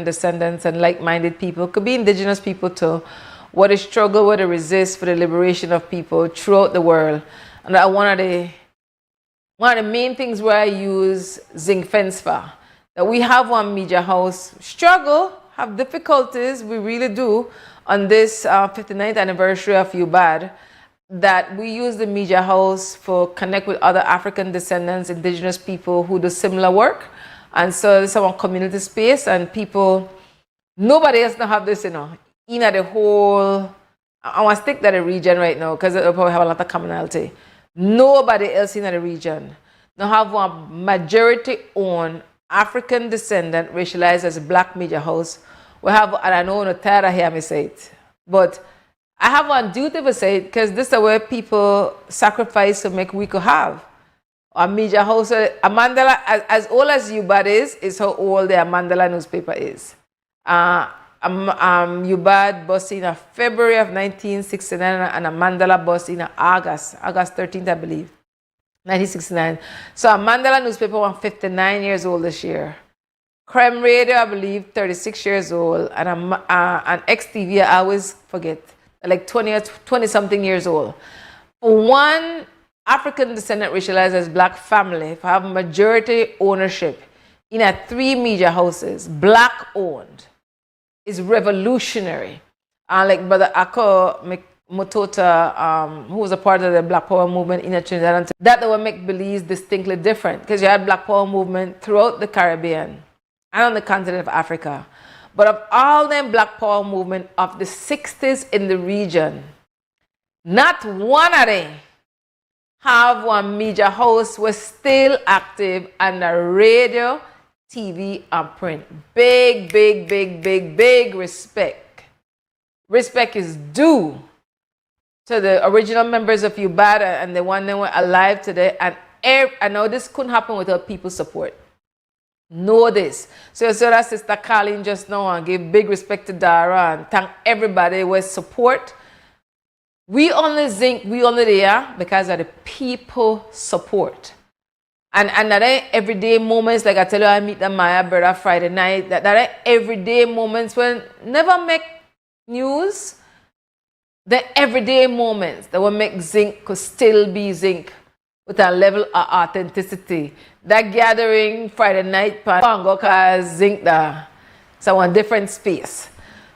descendants and like-minded people, could be indigenous people too, what they struggle, what they resist for the liberation of people throughout the world. And that one of the main things where I use zinc fence for, that we have one media house struggle, have difficulties, we really do, on this 59th anniversary of UBAD, that we use the media house for connect with other African descendants, indigenous people who do similar work. And so it's our community space, and people, nobody else don't have this, in the whole, I want to stick to the region right now because it'll probably have a lot of commonality. Nobody else in the region don't have one majority owned African descendant racialized as a black media house. We have, and I know no tired hear me say it, but I have one duty to say it because this is where people sacrifice to make we could have a media house. A mandala, as old as UBAD is how old the Mandala newspaper is. UBAD bust in February of 1969 and a Mandala bust in August 13th, I believe, 1969. So a Mandala newspaper was 59 years old this year. Creme Radio, I believe, 36 years old. And an XTV, I always forget, like 20-something years old. For one African descendant racialized as black family, to have majority ownership in 3 media houses, black owned, is revolutionary. Like Brother Ako Motota, who was a part of the Black Power movement in Trinidad, that would make Belize distinctly different because you had Black Power movement throughout the Caribbean and on the continent of Africa. But of all them Black Power movement of the 60s in the region, not one of them have one media house was still active on the radio, TV, and print. Big respect. Respect is due to the original members of UBAD and the one that were alive today. And I know this couldn't happen without people's support. Know this. So that Sister Colleen just now and give big respect to Dara and thank everybody with support. We only there because of the people support. And that ain't everyday moments, like I tell you, I meet the Maya brother Friday night, that ain't everyday moments when never make news. The everyday moments that will make zinc could still be zinc with a level of authenticity. That gathering Friday night, because zinc there. So one different space.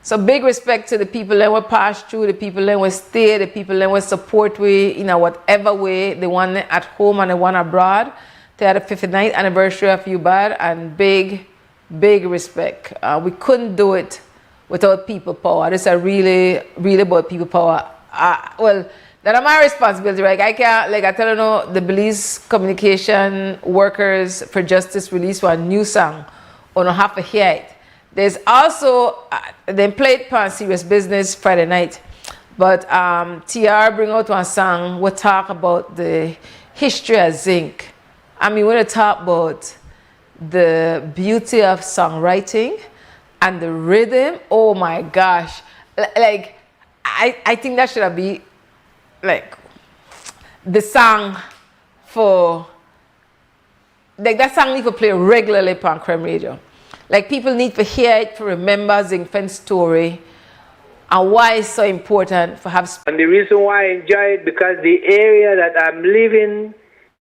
So big respect to the people that will pass through, the people that will stay, the people that will support we in whatever way, the one at home and the one abroad. They had the 59th anniversary of UBAD, and big respect. We couldn't do it without people power. This is really about people power. Well, that's my responsibility, right? I can't, like I tell you now, the Belize Communication Workers for Justice released one new song on a half a hear it. There's also, they played on Serious Business Friday night, but TR bring out one song, we'll talk about the history of zinc. I mean, we're going to talk about the beauty of songwriting and the rhythm. Oh my gosh. Like, I think that should be like the song for, like that song need to play regularly on Creme Radio. Like people need to hear it to remember Zinc Fence story and why it's so important for have. And the reason why I enjoy it because the area that I'm living,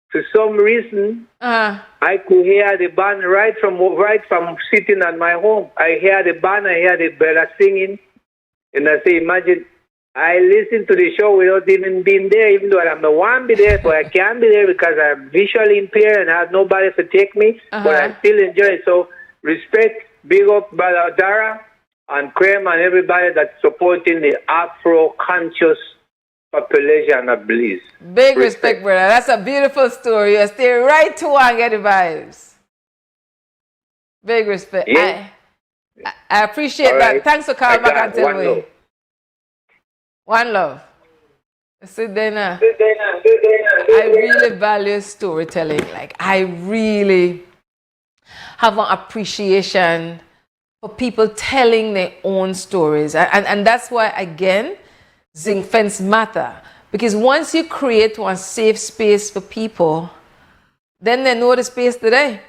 for some reason, I could hear the band right from sitting at my home. I hear the band, I hear the brother singing, and I say, imagine, I listen to the show without even being there, even though I'm the one be there, but I can't be there because I'm visually impaired and I have nobody to take me, but I still enjoy it. So respect, big up Brother Dara and Creme and everybody that's supporting the Afro-conscious population of Belize. Big respect, brother. That's a beautiful story. You stay right to and get the vibes. Big respect. Yeah. I appreciate that. Right. Thanks for coming back and telling me. One love. Sit there now. I really value storytelling. Like, I really have an appreciation for people telling their own stories. And that's why, again, Zinc Fence matter. Because once you create one safe space for people, then they know the space today.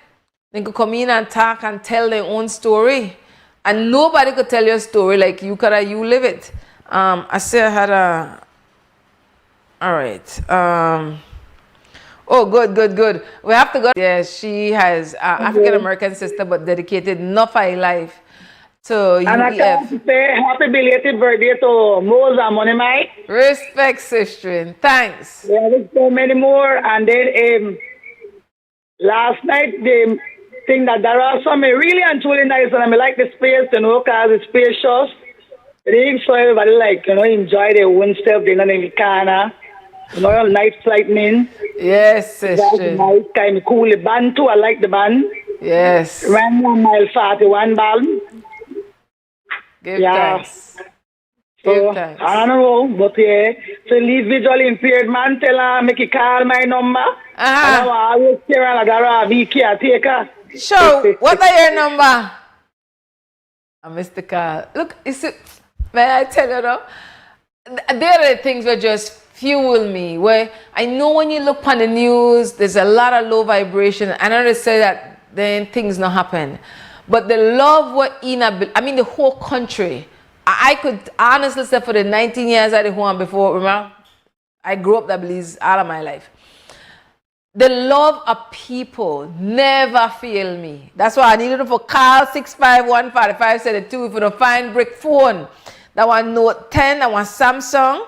They can come in and talk and tell their own story. And nobody could tell your story like you could, you live it. I say I had a, all right. Oh, good. We have to go. Yeah, she has African-American sister, but dedicated enough of her life to UEF. And I want to say happy belated birthday to Moza Money Mike. Respect, sister. Thanks. Yeah, there's so many more. And then last night, the thing that there are some really and truly nice, and I like the space, because it's spacious. So everybody enjoy their own stuff. They're not in the corner. Night lightning. Yes, sister. Nice, kind of cool. The band too. I like the band. Yes. Ran 1 mile 41 band. Give thanks. So, thanks. I don't know, but yeah. So leave visually impaired man, tell her, make you call my number. And I always say, I gotta be caretaker. Sure. What are your number? I missed the call. Look, may I tell you though? There are things that just fuel me. Where I know when you look on the news, there's a lot of low vibration. I don't say that then things not happen. But the love what the whole country. I could honestly say for the 19 years I did home before, remember? I grew up that Belize all of my life. The love of people never fail me. That's why I needed to call 651-4572 if you don't find brick phone. That one Note 10, that one Samsung.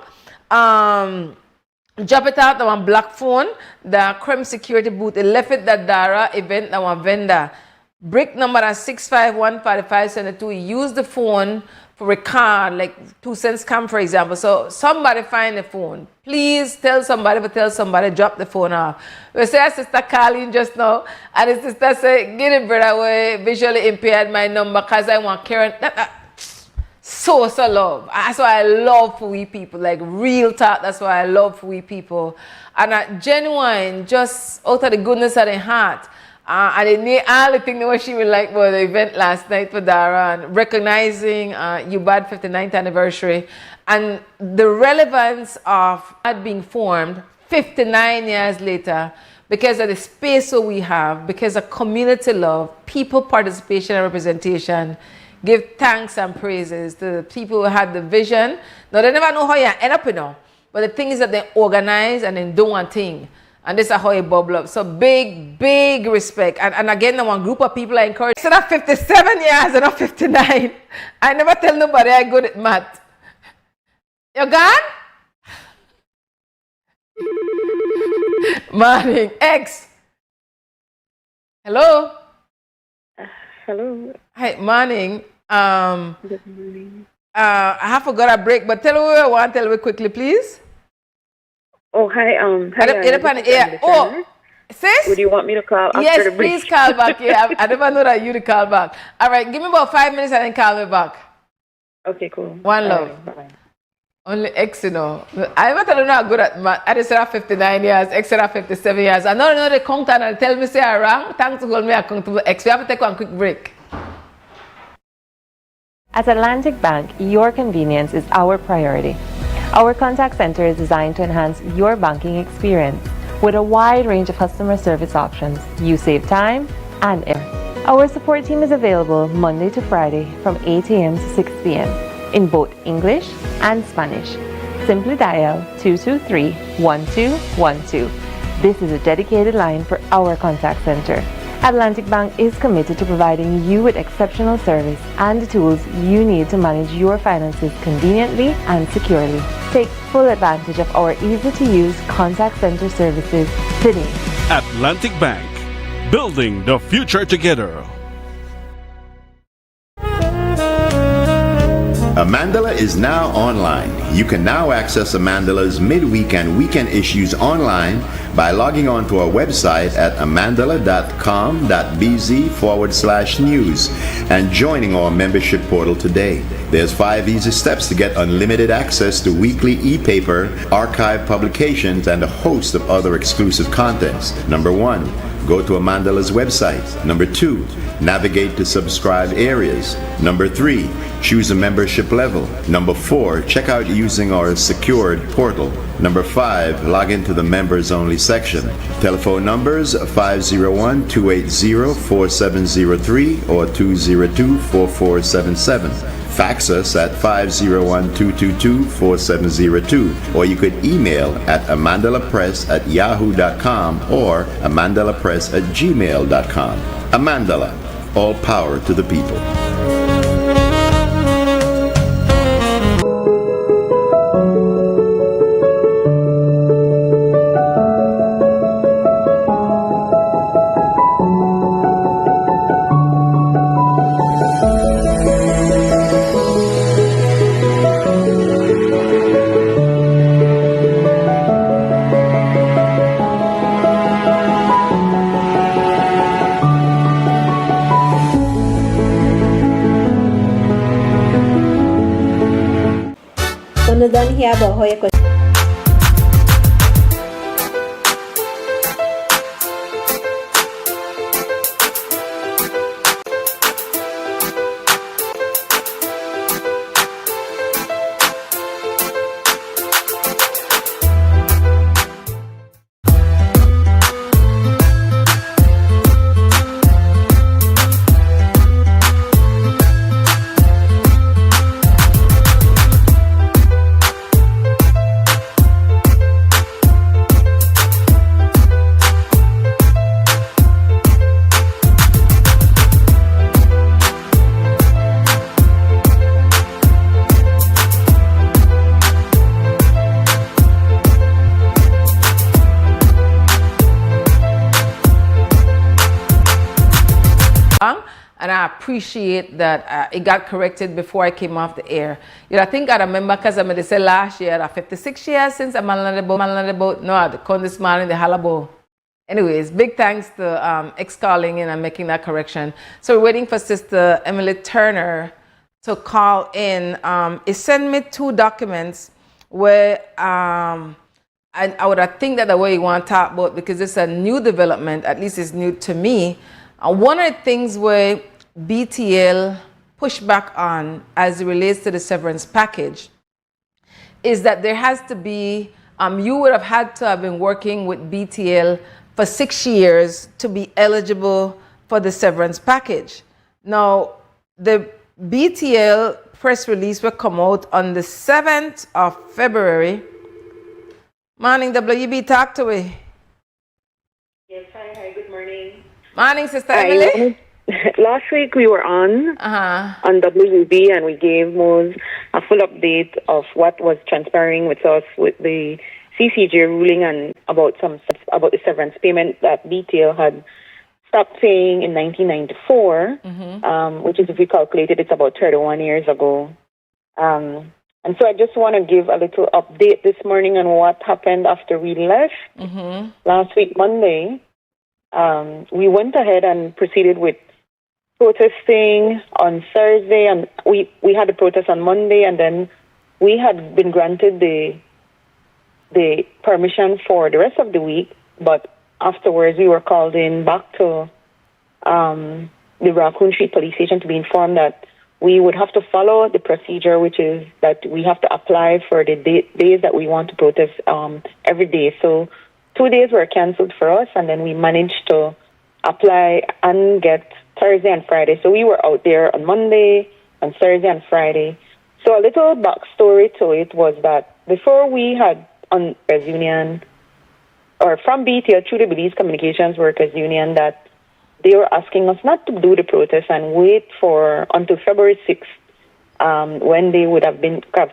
Drop it out, that one black phone. The creme security booth. They left it that Dara event, that one vendor. Brick number at 651-4572. Use the phone for record, like 2 cents come, for example. So somebody find the phone. Please tell somebody, drop the phone off. We say our sister calling just now, and his sister say, get it, brother, away, visually impaired my number, because I want Karen. So love. That's why I love for we people, like real talk. That's why I love for we people. And genuine, just out of the goodness of their heart. And they need all the things that she would like for the event last night for Dara, and recognizing WUB 59th anniversary and the relevance of that being formed 59 years later because of the space that we have, because of community love, people participation and representation. Give thanks and praises to the people who had the vision. Now, they never know how you end up, but the thing is that they organize and then do one thing. And this is how it bubble up. So big respect. And again, the one group of people I encourage. So that 57 years and not 59. I never tell nobody I'm good at math. You gone? Marin, X. Hello? Hello. Hi, morning. Good morning. I have forgot a break, but tell me what I want. Tell me quickly, please. Oh, hi. Oh, sis? Would you want me to call after yes, the break? please call back. Yeah, I never know that you to call back. All right, give me about 5 minutes and then call me back. Okay, cool. One love. Bye. Only X, I never tell you not good at math. I just said 59 years, X said 57 years. I know they count and tell me say I'm wrong. Thanks to hold me accountable. X, we have to take one quick break. At Atlantic Bank, your convenience is our priority. Our contact center is designed to enhance your banking experience. With a wide range of customer service options, you save time and air. Our support team is available Monday to Friday from 8 a.m. to 6 p.m. in both English and Spanish. Simply dial 223-1212. This is a dedicated line for our contact center. Atlantic Bank is committed to providing you with exceptional service and the tools you need to manage your finances conveniently and securely. Take full advantage of our easy-to-use contact center services today. Atlantic Bank, building the future together. Amandala is now online. You can now access Amandala's midweek and weekend issues online by logging on to our website at amandala.com.bz/news and joining our membership portal today. There's 5 easy steps to get unlimited access to weekly e-paper, archive publications, and a host of other exclusive contents. Number 1, go to Amandala's website. Number 2, navigate to subscribe areas. Number 3, choose a membership level. Number 4, check out using our secured portal. Number 5, log into the members only section. Telephone numbers 501-280-4703 or 202-4477. Fax us at 501-222-4702, or you could email at amandalapress@yahoo.com or amandalapress@gmail.com. Amandala, all power to the people. অনুদান হিয়া বহয়ে and I appreciate that it got corrected before I came off the air. You know, I think I remember because I made say last year, 56 years since I'm on the boat. No, I couldn't this morning the halabo. Anyways, big thanks to X calling in and making that correction. So we're waiting for Sister Emily Turner to call in. He sent me 2 documents where I would think that the way you want to talk about, because it's a new development, at least it's new to me. One of the things where BTL pushed back on as it relates to the severance package is that there has to be, you would have had to have been working with BTL for 6 years to be eligible for the severance package. Now, the BTL press release will come out on the 7th of February. Morning, WB, talk to me. Yes, hi, good morning. Morning, Sister Emily. Last week we were on WUB and we gave Mose a full update of what was transpiring with us with the CCJ ruling and about the severance payment that BTL had stopped paying in 1994, which is, if we calculate it, it's about 31 years ago. And so I just want to give a little update this morning on what happened after we left last week, Monday. We went ahead and proceeded with protesting on Thursday, and we had a protest on Monday, and then we had been granted the permission for the rest of the week, but afterwards we were called in back to the Raccoon Street Police Station to be informed that we would have to follow the procedure, which is that we have to apply for the days that we want to protest every day. So 2 days were canceled for us, and then we managed to apply and get Thursday and Friday. So we were out there on Monday, on Thursday and Friday. So a little backstory to it was that before we had on Workers Union, or from BTL through the Belize Communications Workers Union, that they were asking us not to do the protest and wait for until February 6th, when they would have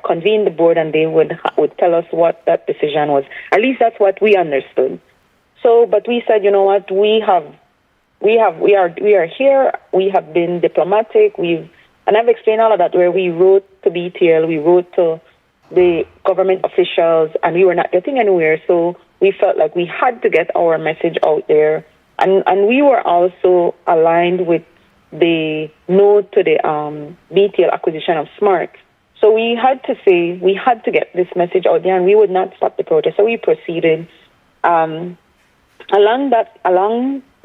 convened the board and they would tell us what that decision was. At least that's what we understood. So, but we said, you know what, we are here. We have been diplomatic. And I've explained all of that, where we wrote to BTL, we wrote to the government officials, and we were not getting anywhere. So we felt like we had to get our message out there. And we were also aligned with the no to the BTL acquisition of Smart. So we had to get this message out there, and we would not stop the protest. So we proceeded. Along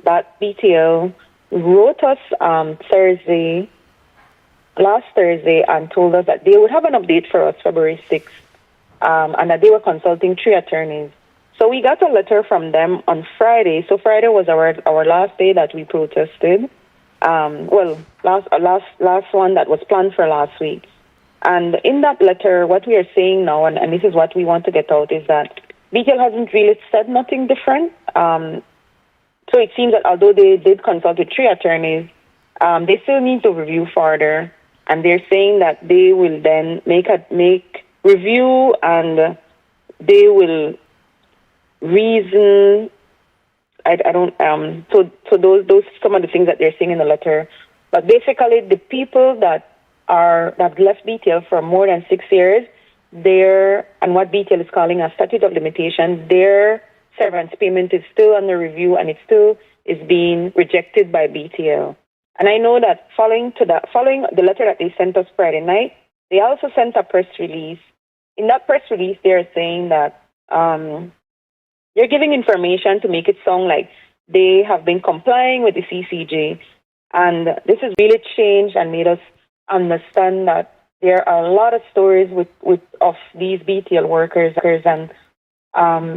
that BTL wrote us last Thursday, and told us that they would have an update for us February 6th, and that they were consulting 3 attorneys. So we got a letter from them on Friday. So Friday was our last day that we protested. Last one that was planned for last week. And in that letter, what we are saying now, and this is what we want to get out, is that BTL hasn't really said nothing different. So it seems that although they did consult with 3 attorneys, they still need to review further. And they're saying that they will then make review, and they will reason. So those some of the things that they're saying in the letter. But basically, the people that left BTL for more than 6 years, and what BTL is calling a statute of limitations, their severance payment is still under review, and it still is being rejected by BTL. And I know that following the letter that they sent us Friday night, they also sent a press release. In that press release, they're saying that they're giving information to make it sound like they have been complying with the CCJ. And this has really changed and made us understand that there are a lot of stories of these BTL workers. And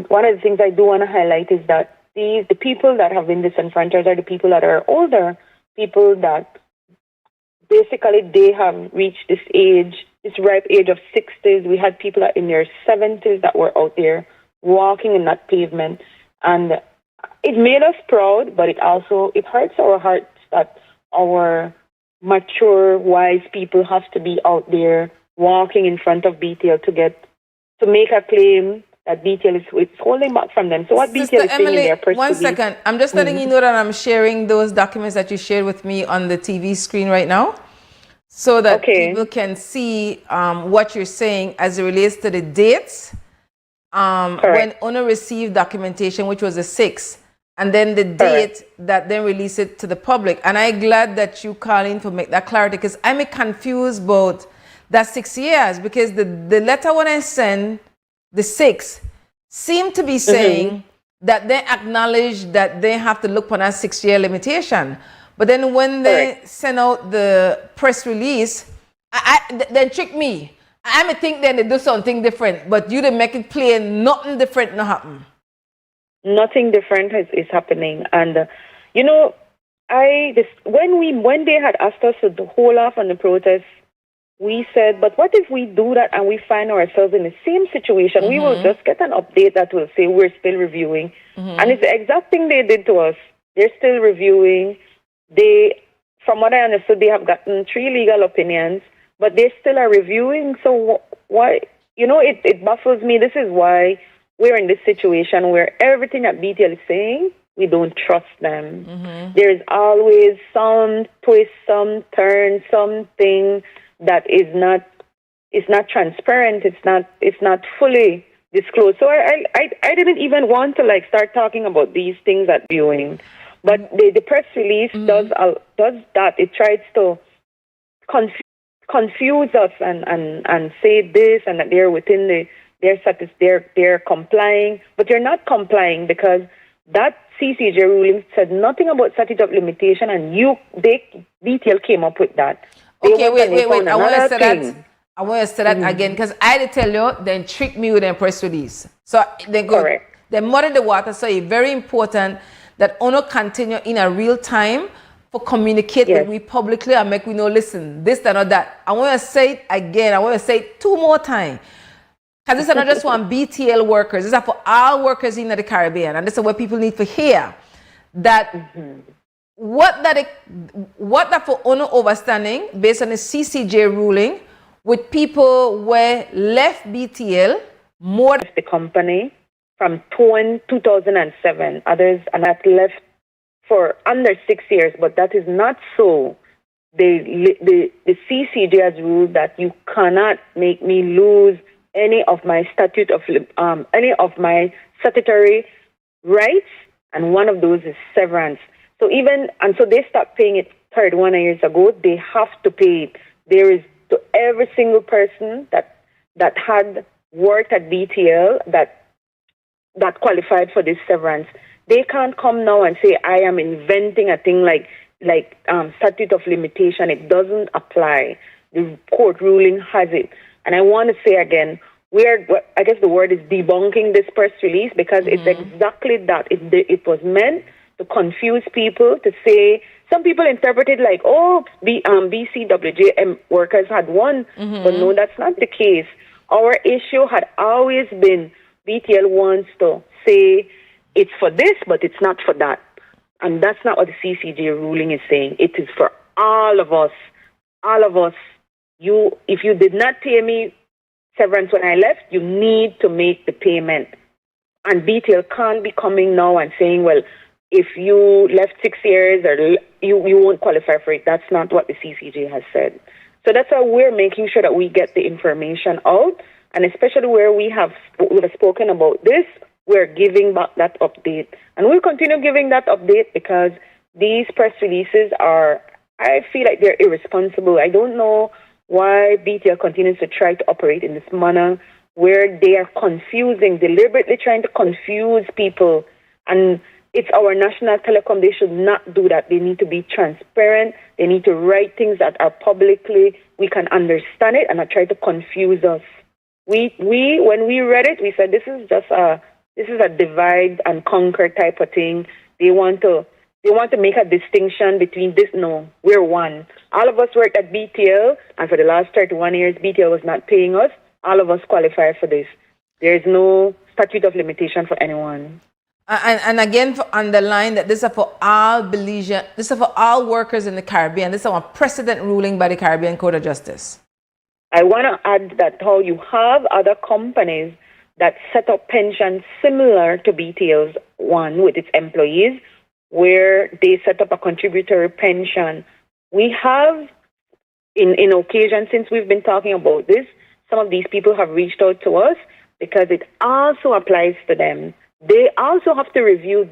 one of the things I do want to highlight is that the people that have been disenfranchised are the people that are older, people that basically they have reached this ripe age of 60s. We had people in their 70s that were out there walking in that pavement. And it made us proud, but it hurts our hearts that our mature, wise people have to be out there walking in front of BTL to make a claim that BTL is holding back from them. So what Sister BTL is saying in their press one second. I'm just letting you know that I'm sharing those documents that you shared with me on the TV screen right now, so that people can see what you're saying as it relates to the dates when owner received documentation, which was the 6th, and then the date that then released it to the public. And I'm glad that you call in to make that clarity, because I'm confused about that 6 years, because the letter when I send the 6th seemed to be saying that they acknowledge that they have to look on a 6-year limitation. But then when they send out the press release, then trick me. I may think then they do something different, but you didn't make it plain, nothing different no happen. Nothing different is happening. And, when they had asked us to hold off on the protest, we said, but what if we do that and we find ourselves in the same situation? We will just get an update that will say we're still reviewing. And it's the exact thing they did to us. They're still reviewing. From what I understood, they have gotten 3 legal opinions, but they still are reviewing. So why? It baffles me. This is why we're in this situation where everything that BTL is saying, we don't trust them. There is always some twist, some turn, something that is not transparent. It's not fully disclosed. So I didn't even want to start talking about these things at viewing, but the press release does that. It tries to confuse us and say this and that they're within they're complying, but they're not complying, because that CCJ ruling said nothing about statute of limitation, and BTL came up with that. Okay, wait. I want to say that again, because I did tell you, then trick me with a press release. So they muddy the water. So it's very important that owner continue in a real time for communicate with me publicly and make we know, listen, this, that, or that. I want to say it again. I want to say it 2 more times. Because this is not just one BTL workers. This is for all workers in the Caribbean. And this is what people need to hear. That what that for owner overstanding based on the CCJ ruling with people were left BTL more than the company from 2007. Others are not left for under 6 years, but that is not so. The CCJ has ruled that you cannot make me lose any of my statutory rights, and one of those is severance. So so they stopped paying it 31 years ago. They have to pay it. There is to every single person that had worked at BTL that qualified for this severance. They can't come now and say, I am inventing a thing like statute of limitation. It doesn't apply. The court ruling has it. And I want to say again, I guess the word is debunking this press release, because it's exactly that. It was meant to confuse people, to say, some people interpret it like, BCWJ workers had won. But no, that's not the case. Our issue had always been BTL wants to say it's for this, but it's not for that. And that's not what the CCJ ruling is saying. It is for all of us. All of us. If you did not pay me severance when I left, you need to make the payment. And BTL can't be coming now and saying, well, if you left 6 years, or you won't qualify for it. That's not what the CCJ has said. So that's how we're making sure that we get the information out, and especially where we have spoken about this, we're giving back that update. And we'll continue giving that update, because these press releases I feel like they're irresponsible. I don't know why BTL continues to try to operate in this manner, where they are deliberately trying to confuse people. And it's our national telecom. They should not do that. They need to be transparent. They need to write things that are publicly, we can understand it, and not try to confuse us. When we read it, we said, this is a divide and conquer type of thing. They want to make a distinction between this. No, we're one. All of us worked at BTL, and for the last 31 years, BTL was not paying us. All of us qualify for this. There is no statute of limitation for anyone. And again, for underline that this is for all Belizean, this is for all workers in the Caribbean. This is a precedent ruling by the Caribbean Court of Justice. I want to add that how you have other companies that set up pensions similar to BTL's one with its employees, where they set up a contributory pension. We have, in occasion, since we've been talking about this, some of these people have reached out to us, because it also applies to them. They also have to review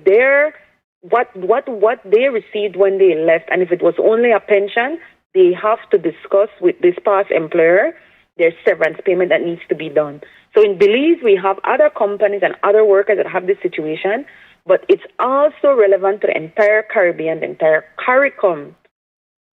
what they received when they left, and if it was only a pension, they have to discuss with this past employer their severance payment that needs to be done. So in Belize, we have other companies and other workers that have this situation, but it's also relevant to the entire Caribbean, the entire CARICOM.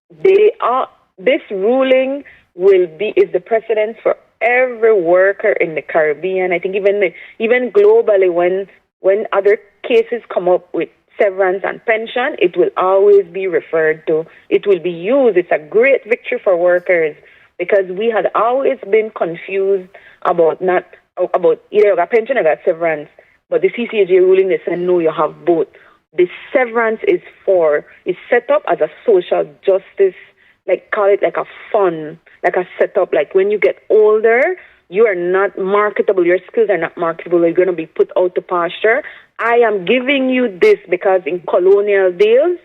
This ruling is the precedent for every worker in the Caribbean. I think even globally, when other cases come up with severance and pension, it will always be referred to. It will be used. It's a great victory for workers, because we had always been confused about either a pension or a severance. But the CCJ ruling, they said, no, you have both. The severance is set up as a social justice, call it like a fund, like a setup, like when you get older, you are not marketable, your skills are not marketable, you're going to be put out to pasture. I am giving you this because in colonial days,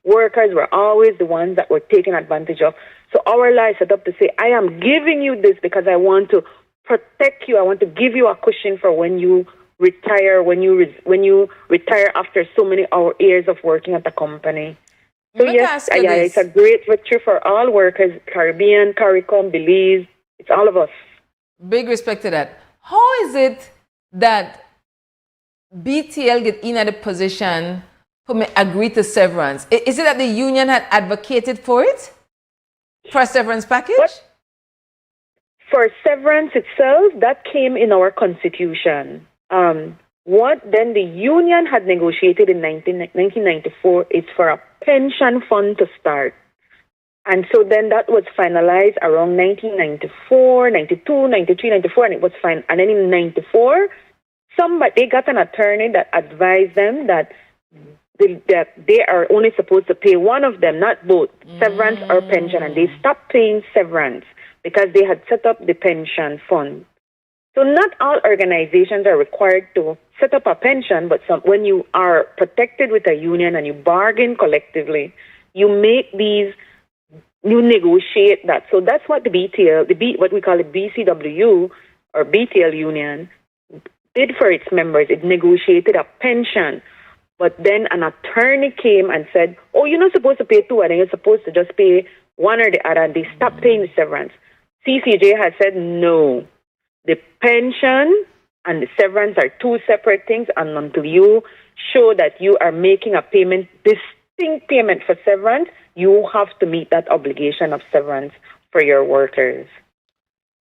workers were always the ones that were taken advantage of. So our law is set up to say, I am giving you this because I want to protect you. I want to give you a cushion for when you retire, when you retire after so many years of working at the company. So yes, it's a great victory for all workers, Caribbean, CARICOM, Belize. It's all of us. Big respect to that. How is it that BTL get in at a position for me agree to severance? Is it that the union had advocated for it? For a severance package? For severance itself, that came in our constitution. What then the union had negotiated in 1994 is for a pension fund to start. And so then that was finalized around 1994, 92, 93, 94, and it was fine. And then in 94, they got an attorney that advised them that they are only supposed to pay one of them, not both, severance or pension. And they stopped paying severance because they had set up the pension fund. So not all organizations are required to set up a pension, but when you are protected with a union and you bargain collectively, you negotiate that. So that's what what we call the BCW or BTL union did for its members. It negotiated a pension. But then an attorney came and said, oh, you're not supposed to pay two, and you're supposed to just pay one or the other, and they stopped paying the severance. CCJ has said no. The pension and the severance are two separate things, and until you show that you are making a payment, distinct payment for severance, you have to meet that obligation of severance for your workers.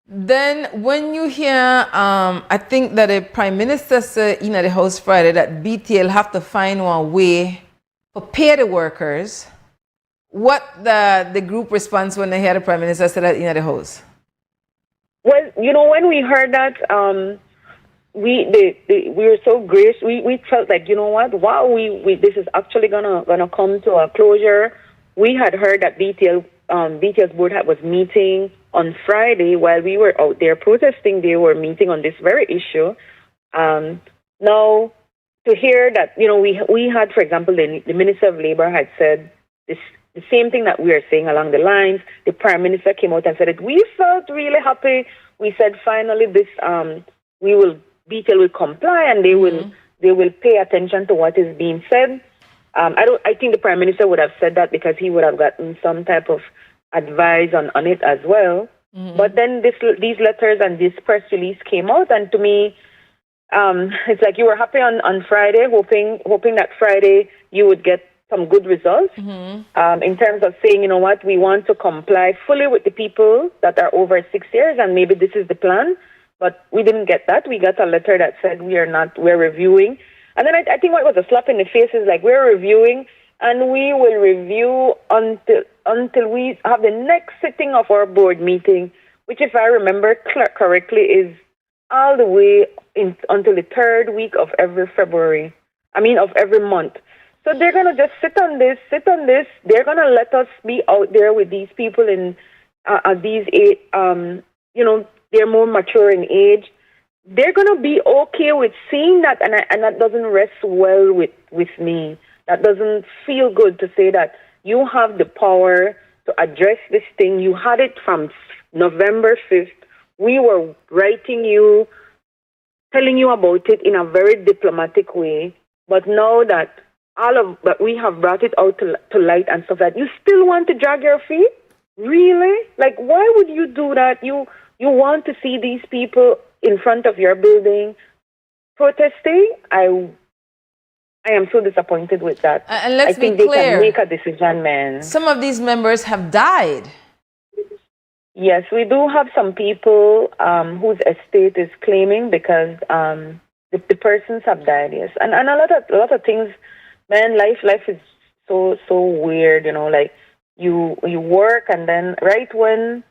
Then when you hear, I think that the Prime Minister said in the House Friday that BTL have to find one way to pay the workers. What the group response when they hear the Prime Minister say that in the House? Well, you know, when we heard that, we were so gracious. We felt like, you know what? Wow, this is actually gonna come to a closure. We had heard that BTL's board was meeting on Friday while we were out there protesting. They were meeting on this very issue. Now, to hear that, you know, we had, for example, the Minister of Labor had said the same thing that we are saying along the lines. The Prime Minister came out and said it. We felt really happy. We said finally this BTL will comply and they will pay attention to what is being said. I think the Prime Minister would have said that because he would have gotten some type of advice on it as well. But then these letters and this press release came out, and to me, it's like you were happy on Friday, hoping that Friday you would get some good results in terms of saying, you know what, we want to comply fully with the people that are over 6 years, and maybe this is the plan. But we didn't get that. We got a letter that said we're reviewing. And then I think what was a slap in the face is like, we're reviewing, and we will review until we have the next sitting of our board meeting, which, if I remember correctly, is all the way until the third week of every of every month. So they're going to just sit on this. They're going to let us be out there with these people in these, they're more mature in age. They're going to be okay with seeing that, and that doesn't rest well with me. That doesn't feel good to say that you have the power to address this thing. You had it from November 5th. We were writing you, telling you about it in a very diplomatic way. But now that but we have brought it out to light and stuff like that, you still want to drag your feet? Really? Like, why would you do that? You want to see these people in front of your building protesting? I am so disappointed with that. And let's I think be clear. They can make a decision, man. Some of these members have died. Yes, we do have some people whose estate is claiming because the persons have died. Yes, and a lot of things, man. Life is so weird. You know, like you work, and then right when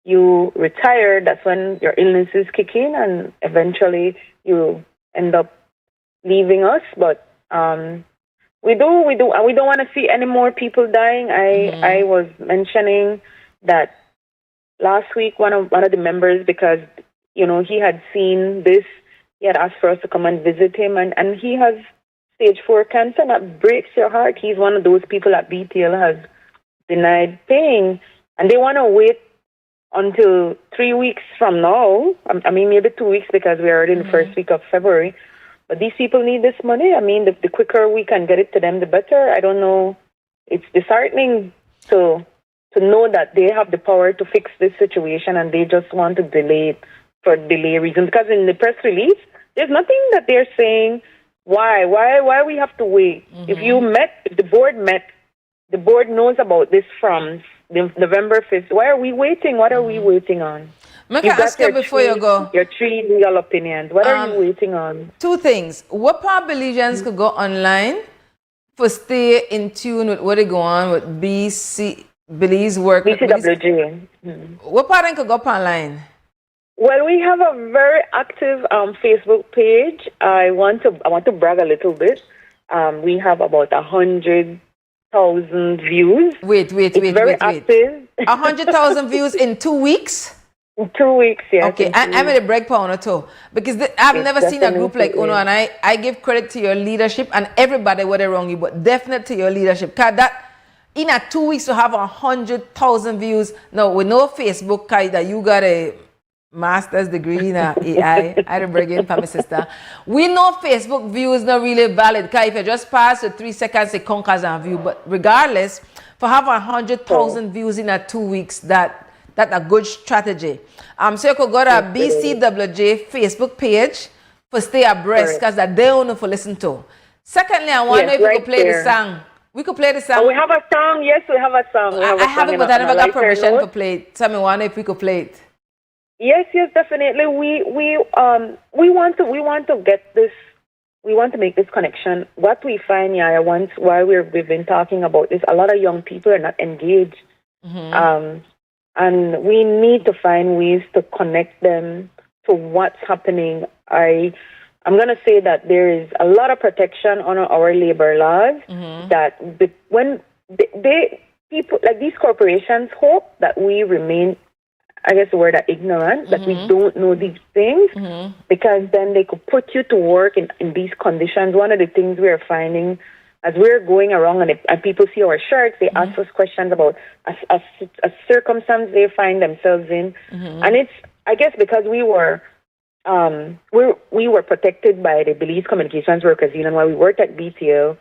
you retire, that's when your illnesses kick in, and eventually you end up leaving us. But we don't want to see any more people dying. I was mentioning that last week, one of the members, because he had seen this, he had asked for us to come and visit him, and he has stage 4 cancer, and that breaks your heart. He's one of those people that BTL has denied paying, and they want to wait until 3 weeks from now. I mean, maybe 2 weeks, because we're already in the first week of February. But these people need this money. I mean, the quicker we can get it to them, the better. I don't know. It's disheartening to know that they have the power to fix this situation, and they just want to delay it for delay reasons. Because in the press release, there's nothing that they're saying why we have to wait. If the board met, the board knows about this from November 5th. Why are we waiting? What are we waiting on? Make I ask you before you go. Your 3 legal opinions. What are you waiting on? 2 things. What part Belizeans could go online for stay in tune with what they go on with Belize work? BCWG. What part then could go up online? Well, we have a very active Facebook page. I want to brag a little bit. We have about 100,000 views. Wait. Very active. 100,000 views in 2 weeks? In 2 weeks, yeah. Okay, I'm at a break point too, because I've never seen a group like Uno, and I give credit to your leadership and everybody whether wrong you, but definitely to your leadership. Cause that in a 2 weeks to have 100,000 views. Now we know Facebook, that you got a master's degree in AI. I don't bring in for my sister. We know Facebook view is not really valid. Cause if you just pass the 3 seconds, it conquers and view. But regardless, for having 100,000 views in a 2 weeks, that's a good strategy. So you could go to BCWJ Facebook page for stay abreast, because that they only for listen to. Secondly, I want to know if we could play the song. We could play the song. Oh, we have a song. Yes, we have a song. I have it, but I never got permission to play it. So I wonder if we could play it. Yes, definitely. We want to get this. We want to make this connection. What we find, YaYa, while we've been talking about this, a lot of young people are not engaged, and we need to find ways to connect them to what's happening. I'm going to say that there is a lot of protection on our labor laws that when people like these corporations hope that we remain, I guess the word are ignorant, that we don't know these things, because then they could put you to work in these conditions. One of the things we are finding as we're going around and people see our shirts, they ask us questions about a circumstance they find themselves in. And it's, I guess, because we were protected by the Belize Communications Workers Union while we worked at BTL.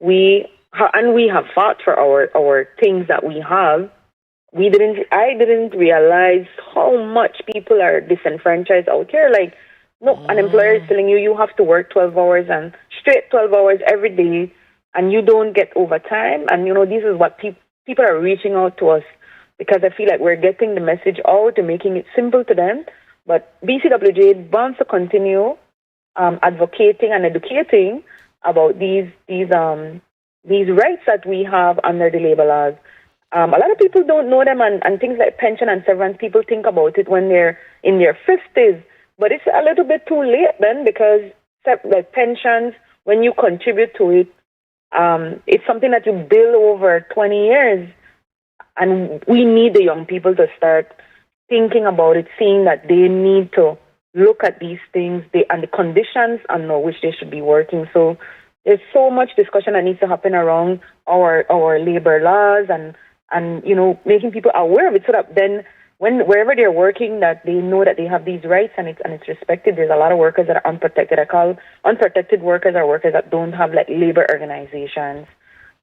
We have fought for our things that we have. I didn't realize how much people are disenfranchised out here. Like, no, an employer is telling you have to work 12 hours and straight 12 hours every day, and you don't get overtime. And this is what people are reaching out to us, because I feel like we're getting the message out and making it simple to them. But BCWJ wants to continue advocating and educating about these rights that we have under the labor laws. A lot of people don't know them, and things like pension and severance, people think about it when they're in their 50s. But it's a little bit too late then, because like pensions, when you contribute to it, it's something that you build over 20 years. And we need the young people to start thinking about it, seeing that they need to look at these things and the conditions under which they should be working. So there's so much discussion that needs to happen around our labor laws and making people aware of it, so that then wherever they're working, that they know that they have these rights and it's respected. There's a lot of workers that are unprotected. I call unprotected workers are workers that don't have like labor organizations,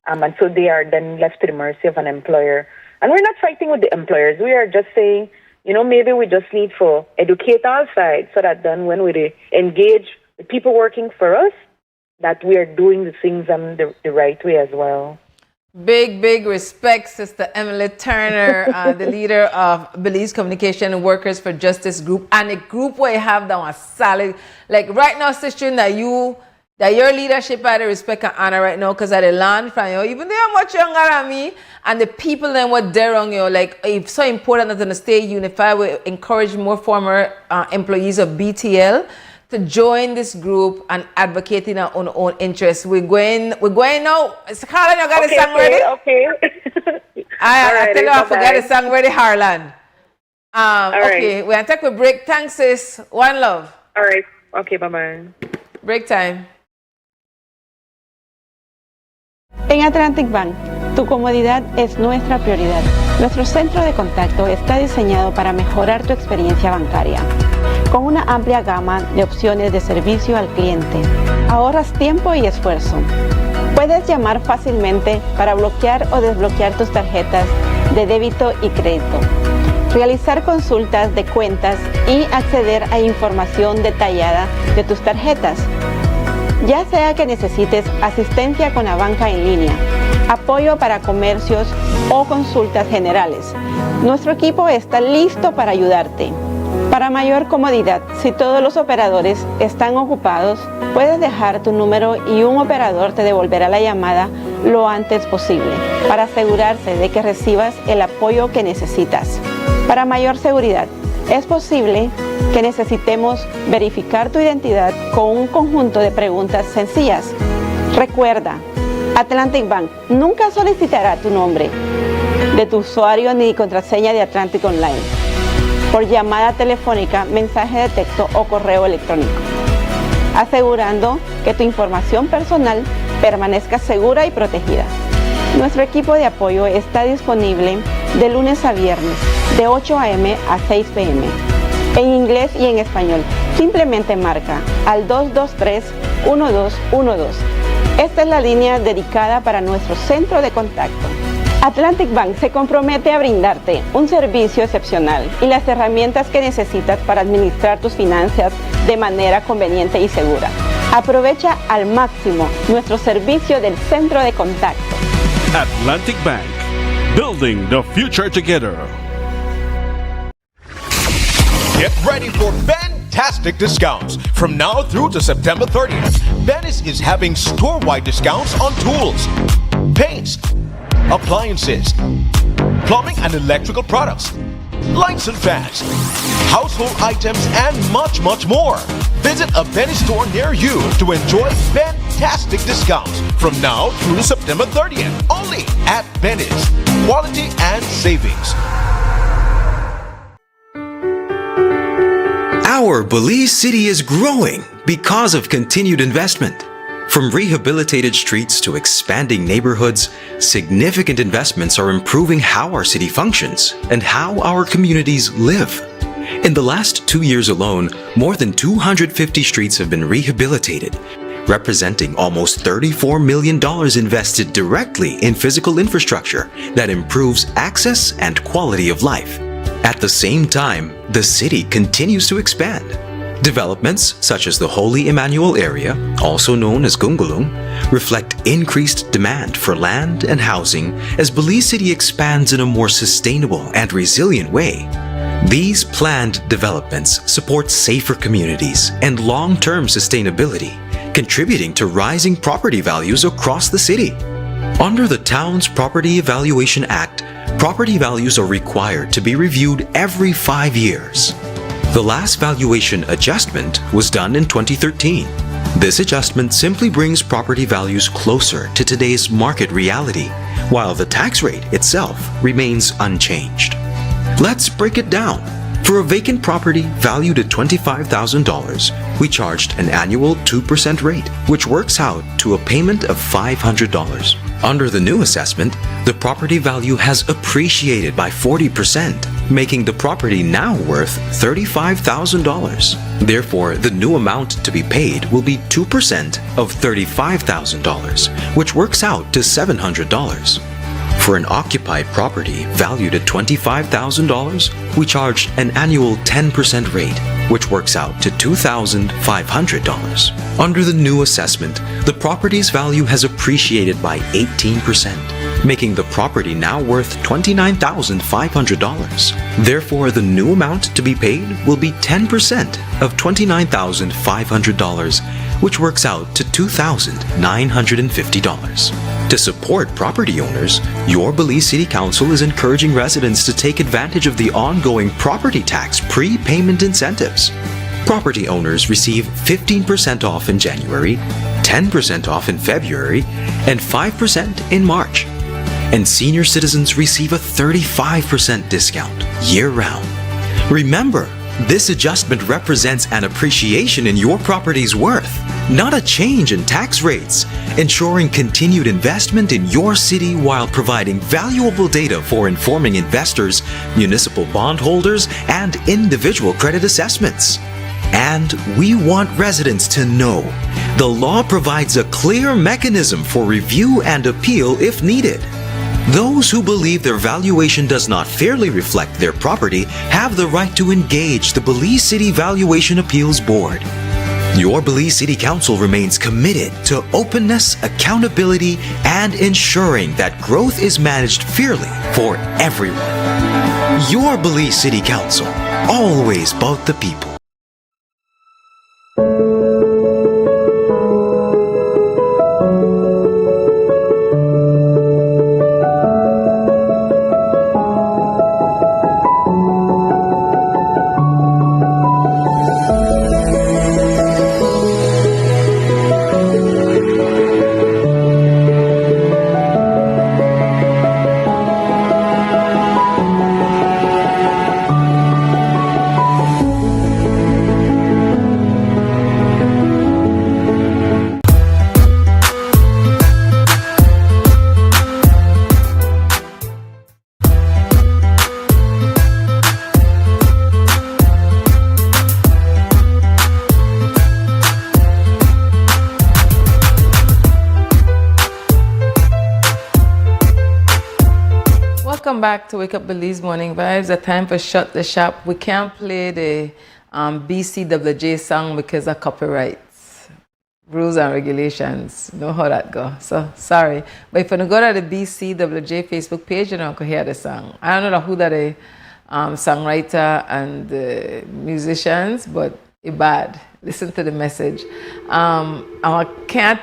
and so they are then left to the mercy of an employer. And we're not fighting with the employers. We are just saying, maybe we just need to educate our side, so that then when we engage the people working for us, that we are doing the things the right way as well. Big respect, Sister Emily Turner, the leader of Belize Communication Workers for Justice Group, and a group where you have down a solid, like right now, Sister, that your leadership I respect and honor right now, because I learn from you, even though you're much younger than me, and the people then what they're on you, like it's so important that to stay unified. We encourage more former employees of BTL to join this group and advocating our own interests. We're going now. Harlan, you got the song ready? Okay. I tell you, I forgot the song ready, Harlan. Okay, we're going to take a break. Thanks, sis. One love. All right. Okay, bye-bye. Break time. En Atlantic Bank, tu comodidad es nuestra prioridad. Nuestro centro de contacto está diseñado para mejorar tu experiencia bancaria. Con una amplia gama de opciones de servicio al cliente, ahorras tiempo y esfuerzo. Puedes llamar fácilmente para bloquear o desbloquear tus tarjetas de débito y crédito, realizar consultas de cuentas y acceder a información detallada de tus tarjetas. Ya sea que necesites asistencia con la banca en línea, apoyo para comercios o consultas generales, nuestro equipo está listo para ayudarte. Para mayor comodidad, si todos los operadores están ocupados, puedes dejar tu número y un operador te devolverá la llamada lo antes posible para asegurarse de que recibas el apoyo que necesitas. Para mayor seguridad, es posible que necesitemos verificar tu identidad con un conjunto de preguntas sencillas. Recuerda, Atlantic Bank nunca solicitará tu nombre de tu usuario ni contraseña de Atlantic Online por llamada telefónica, mensaje de texto o correo electrónico, asegurando que tu información personal permanezca segura y protegida. Nuestro equipo de apoyo está disponible de lunes a viernes, de 8 a.m. a 6 p.m. en inglés y en español. Simplemente marca al 223-1212. Esta es la línea dedicada para nuestro centro de contacto. Atlantic Bank se compromete a brindarte un servicio excepcional y las herramientas que necesitas para administrar tus finanzas de manera conveniente y segura. Aprovecha al máximo nuestro servicio del centro de contacto. Atlantic Bank, building the future together. Get ready for fantastic discounts from now through to September 30th. Venice is having store-wide discounts on tools, paints, appliances, plumbing and electrical products, lights and fans, household items, and much, much more. Visit a Venice store near you to enjoy fantastic discounts from now through September 30th. Only at Venice. Quality and savings. Our Belize City is growing because of continued investment. From rehabilitated streets to expanding neighborhoods, significant investments are improving how our city functions and how our communities live. In the last 2 years alone, more than 250 streets have been rehabilitated, representing almost $34 million invested directly in physical infrastructure that improves access and quality of life. At the same time, the city continues to expand. Developments such as the Holy Emmanuel area, also known as Gungulung, reflect increased demand for land and housing as Belize City expands in a more sustainable and resilient way. These planned developments support safer communities and long-term sustainability, contributing to rising property values across the city. Under the Town's Property Evaluation Act, property values are required to be reviewed every 5 years. The last valuation adjustment was done in 2013. This adjustment simply brings property values closer to today's market reality, while the tax rate itself remains unchanged. Let's break it down. For a vacant property valued at $25,000, we charged an annual 2% rate, which works out to a payment of $500. Under the new assessment, the property value has appreciated by 40%, making the property now worth $35,000. Therefore, the new amount to be paid will be 2% of $35,000, which works out to $700. For an occupied property valued at $25,000, we charged an annual 10% rate, which works out to $2,500. Under the new assessment, the property's value has appreciated by 18%, making the property now worth $29,500. Therefore, the new amount to be paid will be 10% of $29,500, which works out to $2,950. To support property owners, your Belize City Council is encouraging residents to take advantage of the ongoing property tax prepayment incentives. Property owners receive 15% off in January, 10% off in February, and 5% in March. And senior citizens receive a 35% discount year-round. Remember, this adjustment represents an appreciation in your property's worth, not a change in tax rates, ensuring continued investment in your city while providing valuable data for informing investors, municipal bondholders, and individual credit assessments. And we want residents to know the law provides a clear mechanism for review and appeal if needed. Those who believe their valuation does not fairly reflect their property have the right to engage the Belize City Valuation Appeals Board. Your Belize City Council remains committed to openness, accountability, and ensuring that growth is managed fairly for everyone. Your Belize City Council, always about the people. Welcome back to Wake Up Belize Morning Vibes. A time for Shut the Shop. We can't play the BCWJ song because of copyrights. rules and regulations. You know how that go. So sorry. But if you go to the BCWJ Facebook page, you can hear the song. I don't know who that is, songwriter and musicians, but it's bad. Listen to the message. I can't.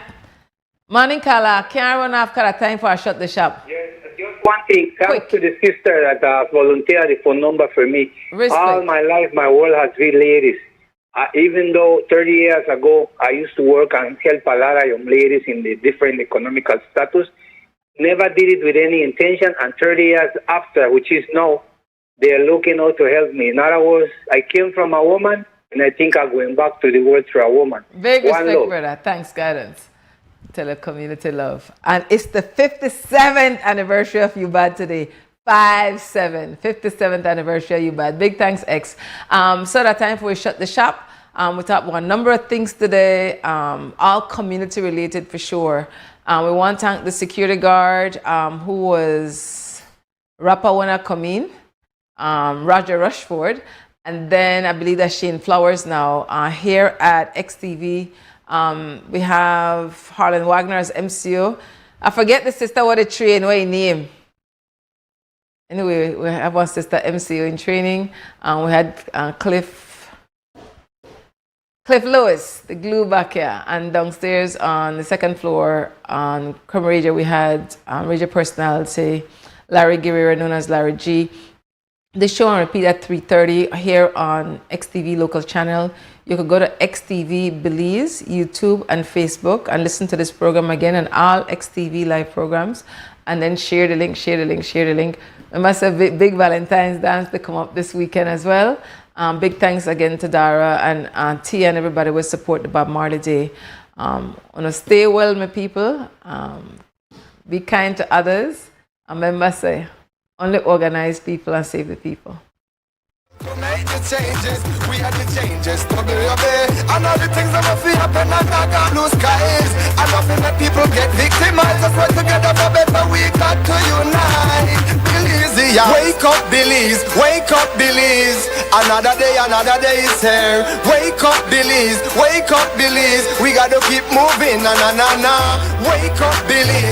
Morning, Carla. Can't run off because time for I shut the shop. Yes, just one thing. Thanks to the sister that volunteered the phone number for me. Respect. All my life, my world has been ladies. Even though 30 years ago, I used to work and help a lot of young ladies in the different economical status, never did it with any intention. And 30 years after, which is now, they are looking out to help me. In other words, I came from a woman, and I think I'm going back to the world through a woman. Big respect, brother. Thanks, guidance. Tell a community love. And it's the 57th anniversary of YUBAD today. 57th anniversary of YUBAD. Big thanks, X. So that time for we shut the shop. We talked about a number of things today, all community related for sure. We want to thank the security guard who was Rapa Wanna Comin, Roger Rushford, and then I believe that Shane Flowers now here at XTV. We have Harlan Wagner as MCO. I forget the sister what they train, what he name. Anyway, we have one sister MCO in training. We had Cliff Lewis, the glue back here. And downstairs on the second floor on Crumb Radio, we had radio personality Larry Guerrero, known as Larry G. The show on repeat at 3:30 here on XTV local channel. You could go to XTV Belize, YouTube and Facebook and listen to this program again and all XTV live programs. And then share the link. We must have big Valentine's dance to come up this weekend as well. Big thanks again to Dara and T and everybody will support the Bob Marley Day. Stay well, my people. Be kind to others. And remember, say, only organize people and save the people. Make the changes, we are the changes. And all the things that must happen and not got blue skies. And nothing that people get victimized. Let's work together for better. We got to unite. Belize, yeah. Wake up, Belize. Wake up, Belize. Another day is here. Wake up, Belize. Wake up, Belize. We got to keep moving. Na na na na. Wake up, Belize.